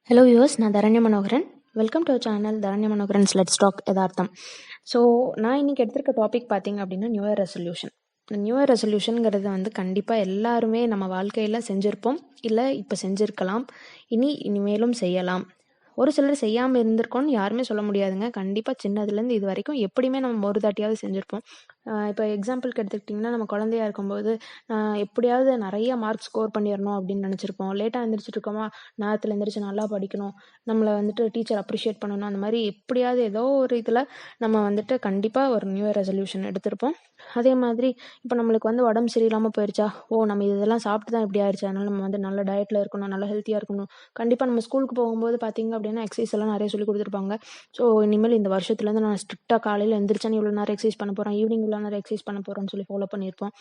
Hello viewers, நான் Dharanya Manoharan. Welcome to channel Dharanya Manoharan's let's talk யதார்த்தம். So நான் இன்னைக்கு எடுத்திருக்க டாபிக் பார்த்தீங்க அப்படின்னா new year resolution. New year ரெசல்யூஷனுங்கிறது கண்டிப்பாக எல்லாருமே நம்ம வாழ்க்கையில் செஞ்சுருப்போம், இல்லை இப்போ செஞ்சுருக்கலாம், இனிமேலும் செய்யலாம். ஒரு சிலர் செய்யாமல் இருந்திருக்கோன்னு யாருமே சொல்ல முடியாதுங்க. கண்டிப்பாக சின்னதுலேருந்து இது வரைக்கும் எப்படியுமே நம்ம ஒரு தாட்டியாவது செஞ்சுருப்போம். இப்போ எக்ஸாம்பிளுக்கு எடுத்துக்கிட்டிங்கன்னா, நம்ம குழந்தையா இருக்கும்போது எப்படியாவது நிறைய மார்க் ஸ்கோர் பண்ணிடணும் அப்படின்னு நினச்சிருப்போம். லேட்டாக எழுந்திரிச்சிட்டு இருக்கோமா, நேரத்தில் எழுந்திரிச்சு நல்லா படிக்கணும், நம்மளை டீச்சர் அப்ரிஷியேட் பண்ணணும், அந்த மாதிரி எப்படியாவது ஏதோ ஒரு இதில் நம்ம கண்டிப்பாக ஒரு நியூ இயர் ரெசல்யூஷன் எடுத்திருப்போம். அதே மாதிரி இப்போ நம்மளுக்கு உடம்பு சரியில்லாமல் போயிடுச்சா, நம்ம இதெல்லாம் சாப்பிட்டு தான் இப்படி ஆயிடுச்சு, அதனால் நம்ம நல்ல டயட்டில் இருக்கணும், நல்லா ஹெல்த்தியாக இருக்கணும். கண்டிப்பாக நம்ம ஸ்கூலுக்கு போகும்போது பார்த்தீங்க அப்படின்னா எக்ஸசைஸ் எல்லாம் நிறைய சொல்லி கொடுத்துருப்பாங்க. ஸோ இனிமேல் இந்த வருஷத்துலேருந்து நான் ஸ்ட்ரிக்டாக காலையில் எழுந்திரிச்சேன்னு இவ்வளோ நேரம் எக்ஸசைஸ் பண்ண போகிறேன், ஈவினிங் இவ்வளோ நேரம் எக்ஸசைஸ் பண்ண போகிறோன்னு சொல்லி ஃபாலோ பண்ணியிருப்போம்.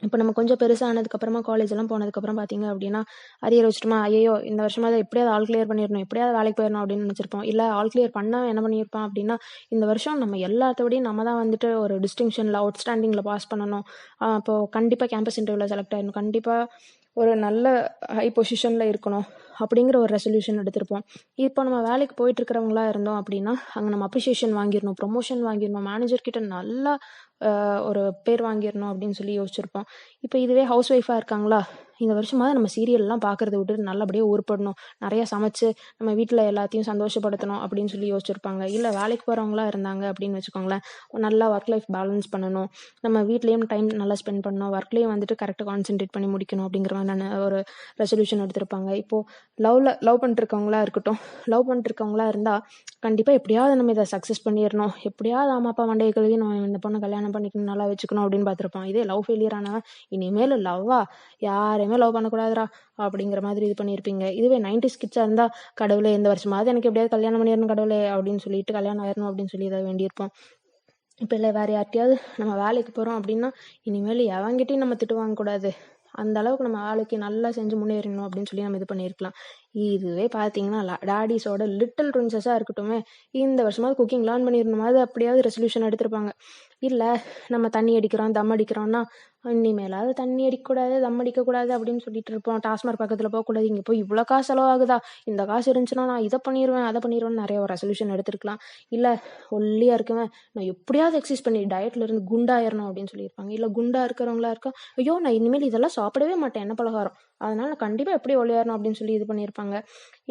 இப்போ நம்ம கொஞ்சம் பெருசானதுக்கப்புறமா காலேஜ் எல்லாம் போனதுக்கப்புறம் பார்த்தீங்க அப்படின்னா அரியர் வச்சுட்டுமா, ஐயோ இந்த வருஷமாவது எப்படியாவது ஆல் கிளியர் பண்ணிடணும், எப்படியாவது வேலைக்கு போயிடணும் அப்படின்னு நினச்சிருப்போம். இல்லை ஆல் கிளியர் பண்ணால் என்ன பண்ணியிருப்போம் அப்படின்னா, இந்த வருஷம் நம்ம எல்லாத்தோடையும் நம்ம தான் ஒரு டிஸ்டிங்ஷனில் அவுட்ஸ்டாண்டிங்கில் பாஸ் பண்ணணும், அப்போது கண்டிப்பாக கேம்பஸ் இன்டர்வியூவில் செலக்ட் ஆகிடணும், கண்டிப்பாக ஒரு நல்ல ஹை பொசிஷனில் இருக்கணும் அப்படிங்கிற ஒரு ரெசல்யூஷன் எடுத்திருப்போம். இப்போ நம்ம வேலைக்கு போயிட்டு இருக்கிறவங்களா இருந்தோம் அப்படின்னா அங்கே நம்ம அப்ரிஷியேஷன் வாங்கிடணும், ப்ரொமோஷன் வாங்கிடணும், மேனேஜர்கிட்ட நல்லா ஒரு பேர் வாங்கிடணும் அப்படின்னு சொல்லி யோசிச்சிருப்போம். இப்போ இதுவே ஹவுஸ் ஒய்ஃபாக இருக்காங்களா, இந்த வருஷமாவது நம்ம சீரியல்லாம் பார்க்குறத விட்டுட்டு நல்லபடியாக உருப்படணும், நிறையா சமைச்சு நம்ம வீட்டில் எல்லாத்தையும் சந்தோஷப்படுத்தணும் அப்படின்னு சொல்லி யோசிச்சிருப்பாங்க. இல்லை வேலைக்கு போகிறவங்களா இருந்தாங்க அப்படின்னு வச்சுக்கோங்களேன், நல்லா ஒர்க் லைஃப் பேலன்ஸ் பண்ணணும், நம்ம வீட்லேயும் டைம் நல்லா ஸ்பெண்ட் பண்ணணும், ஒர்க்லேயும் கரெக்டாக கான்சென்ட்ரேட் பண்ணி முடிக்கணும் அப்படிங்கிற மாதிரியான ஒரு ரெசல்யூஷன் எடுத்திருப்பாங்க. இப்போது லவ் பண்ணிட்டுருக்கவங்களா இருக்கட்டும், லவ் பண்ணிட்டுருக்கவங்களா இருந்தால் கண்டிப்பாக எப்படியாவது நம்ம இதை சக்ஸஸ் பண்ணிடணும், எப்படியாவது அம்மா அப்பா மண்டையை கழுவி நம்ம இந்த பொண்ணை கல்யாணம் பண்ணிக்கணும், நல்லா வச்சுக்கணும் அப்படின்னு பார்த்துருப்பான். இதே லவ் ஃபெயிலியர் ஆனால் இனிமேல் லவ்வா, யாரையுமே லவ் பண்ணக்கூடாதுரா அப்படிங்கிற மாதிரி இது பண்ணியிருப்பீங்க. இதுவே 90s கிட்ஸாக இருந்தால், கடவுளே இந்த வருஷமாவது எனக்கு எப்படியாவது கல்யாணம் பண்ணிடணும் கடவுளே அப்படின்னு சொல்லிட்டு கல்யாணம் ஆயிடணும் அப்படின்னு சொல்லி இதை வேண்டியிருப்போம். இப்போ இல்லை வேறு யார்ட்டையாவது நம்ம வேலைக்கு போகிறோம் அப்படின்னா இனிமேல் எவங்கிட்டையும் நம்ம திட்டு வாங்கக்கூடாது, அந்த அளவுக்கு நம்ம வேலைக்கு நல்லா செஞ்சு முன்னேறணும் அப்படின்னு சொல்லி நம்ம இது பண்ணியிருக்கலாம். இதுவே பார்த்தீங்கன்னா டாடிஸோட லிட்டில் பிரின்சஸாக இருக்கட்டுமே, இந்த வருஷமாவது குக்கிங் லேர்ன் பண்ணிடணுமாவது அப்படியாவது ரெசல்யூஷன் எடுத்திருப்பாங்க. இல்லை நம்ம தண்ணி அடிக்கிறோம் தம் அடிக்கிறோம்னா இனிமேலாவது தண்ணி அடிக்கக்கூடாது தம் அடிக்கக்கூடாது அப்படின்னு சொல்லிட்டு இருப்போம். டாஸ்மார்க் பக்கத்தில் போகக்கூடாது, இங்கே போய் இவ்வளோ காசு செலவாகுதா, இந்த காசு இருந்துச்சுன்னா நான் இதை பண்ணிடுவேன் அதை பண்ணிடுவேன்னு நிறைய ஒரு ரெசல்யூஷன் எடுத்துருக்கலாம். இல்லை ஒல்லியாக இருக்குவேன், நான் எப்படியாவது எக்ஸசைஸ் பண்ணி டயட்ல இருந்து குண்டாயிரணும் அப்படின்னு சொல்லியிருப்பாங்க. இல்லை குண்டாக இருக்கிறவங்களா இருக்கா, ஐயோ நான் இனிமேல் இதெல்லாம் சாப்பிடவே மாட்டேன் என்ன பலகாரம், அதனால நான் கண்டிப்பாக எப்படி ஒல்லியாரணும் அப்படின்னு சொல்லி இது பண்ணியிருப்பாங்க.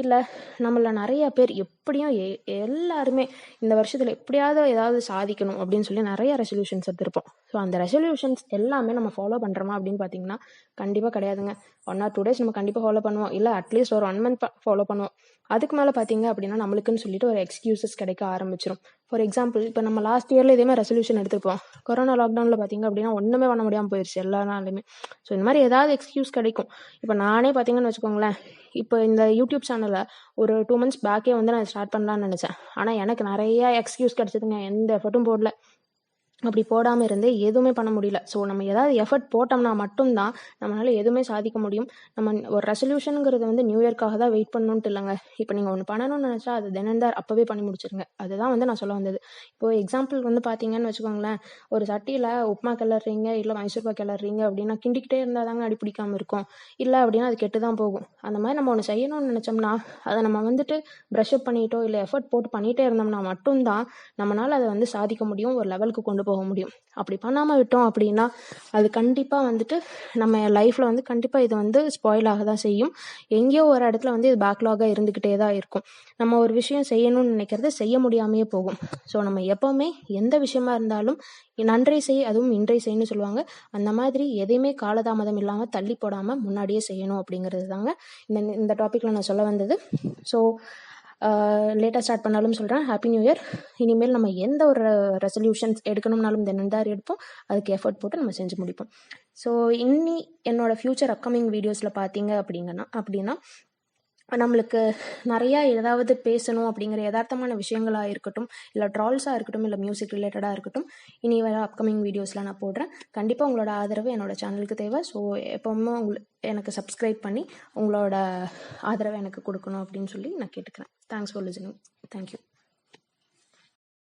இல்லை நம்மள நிறைய பேர் எப்படியும் எல்லாருமே இந்த வருஷத்தில் எப்படியாவது ஏதாவது சாதிக்கணும் அப்படின்னு சொல்லி நிறைய ரெசல்யூஷன்ஸ் எடுத்திருப்போம். ஸோ அந்த ரெசல்யூஷன்ஸ் எல்லாமே நம்ம ஃபாலோ பண்ணுறோமா அப்படின்னு பார்த்தீங்கன்னா கண்டிப்பாக கிடையாதுங்க. 1 or 2 days நம்ம கண்டிப்பாக ஃபாலோ பண்ணுவோம், இல்லை அட்லீஸ்ட் ஒரு 1 month ஃபாலோ பண்ணுவோம். அதுக்கு மேலே பார்த்தீங்க அப்படின்னா நம்மளுக்குன்னு சொல்லிட்டு ஒரு எக்ஸ்கியூசஸ் கிடைக்க ஆரம்பிச்சிடும். ஃபார் எக்ஸாம்பிள் இப்போ நம்ம லாஸ்ட் இயரில் இதே மாதிரி ரெசல்யூஷன் எடுத்துப்போம், கொரோனா லாக்டவுனில் பார்த்தீங்க அப்படின்னா ஒன்றுமே பண்ண முடியாமல் போயிடுச்சு எல்லா நாளுமே. ஸோ இந்த மாதிரி ஏதாவது எக்ஸ்கியூஸ் கிடைக்கும். இப்போ நானே பார்த்தீங்கன்னு வச்சுக்கோங்களேன், இப்போ இந்த யூடியூப் சேனலை ஒரு 2 months பேக்கே நான் ஸ்டார்ட் பண்ணலான்னு நினச்சேன். ஆனால் எனக்கு நிறைய எக்ஸ்கியூஸ் கிடச்சிதுங்க, எந்த எஃபர்ட்டும் போடல. அப்படி போடாமல் இருந்தே எதுவுமே பண்ண முடியல. ஸோ நம்ம ஏதாவது எஃபர்ட் போட்டோம்னா மட்டும்தான் நம்மளால் எதுவுமே சாதிக்க முடியும். நம்ம ஒரு ரெசல்யூஷனுங்கிறது நியூ இயர்க்காக தான் வெயிட் பண்ணணுன்ட்டு இல்லைங்க. இப்போ நீங்கள் ஒன்று பண்ணணும்னு நினச்சா அது தினந்தார் அப்போவே பண்ணி முடிச்சிருங்க. அதுதான் நான் சொல்ல வந்தது. இப்போது எக்ஸாம்பிள் பார்த்தீங்கன்னு வச்சுக்கோங்களேன், ஒரு சட்டியில் உப்புமா கிளறீங்க இல்லை மைசூர்பா கிளறீங்க அப்படின்னா கிண்டிக்கிட்டே இருந்தால் தாங்க அடி பிடிக்காமல் இருக்கும், இல்லை அப்படின்னா அது கெட்டு தான் போகும். அந்த மாதிரி நம்ம ஒன்று செய்யணும்னு நினச்சோம்னா அதை நம்ம ப்ரஷ் அப் பண்ணிட்டோ இல்லை எஃபர்ட் போட்டு பண்ணிகிட்டே இருந்தோம்னா மட்டும்தான் நம்மளால் அதை சாதிக்க முடியும், ஒரு லெவலுக்கு கொண்டு போக முடியும். அப்படி பண்ணாமல் விட்டோம் அப்படின்னா அது கண்டிப்பாக நம்ம லைஃப்பில் கண்டிப்பாக இது ஸ்பாயில் ஆக தான் செய்யும். எங்கேயோ ஒரு இடத்துல இது பேக்லாகாக இருந்துக்கிட்டே தான் இருக்கும். நம்ம ஒரு விஷயம் செய்யணும்னு நினைக்கிறது செய்ய முடியாமையே போகும். ஸோ நம்ம எப்போவுமே எந்த விஷயமா இருந்தாலும் நன்றை செய் அதுவும் இன்றை செய்யணும்னு சொல்லுவாங்க. அந்த மாதிரி எதையுமே காலதாமதம் இல்லாமல் தள்ளி போடாமல் முன்னாடியே செய்யணும் அப்படிங்கிறது தாங்க இந்த டாப்பிக்கில் நான் சொல்ல வந்தது. ஸோ லேட்டாக ஸ்டார்ட் பண்ணாலும் சொல்கிறேன், ஹாப்பி நியூ இயர். இனிமேல் நம்ம எந்த ஒரு ரெசல்யூஷன்ஸ் எடுக்கணும்னாலும் தினந்தார் எடுப்போம், அதுக்கு எஃபர்ட் போட்டு நம்ம செஞ்சு முடிப்போம். ஸோ என்னோட ஃப்யூச்சர் அப்கமிங் வீடியோஸில் பார்த்தீங்க அப்படின்னா நம்மளுக்கு நிறையா ஏதாவது பேசணும் அப்படிங்கிற யதார்த்தமான விஷயங்களாக இருக்கட்டும், இல்லை ட்ரால்ஸாக இருக்கட்டும், இல்லை மியூசிக் ரிலேட்டடாக இருக்கட்டும், இனி வர அப்கமிங் வீடியோஸில் நான் போடுறேன். கண்டிப்பாக உங்களோட ஆதரவு என்னோட சேனலுக்கு தேவை. ஸோ எப்போவுமே எனக்கு சப்ஸ்கிரைப் பண்ணி உங்களோட ஆதரவை எனக்கு கொடுக்கணும் அப்படின்னு சொல்லி நான் கேட்டுக்கிறேன். Thanks for listening. தேங்க்யூ.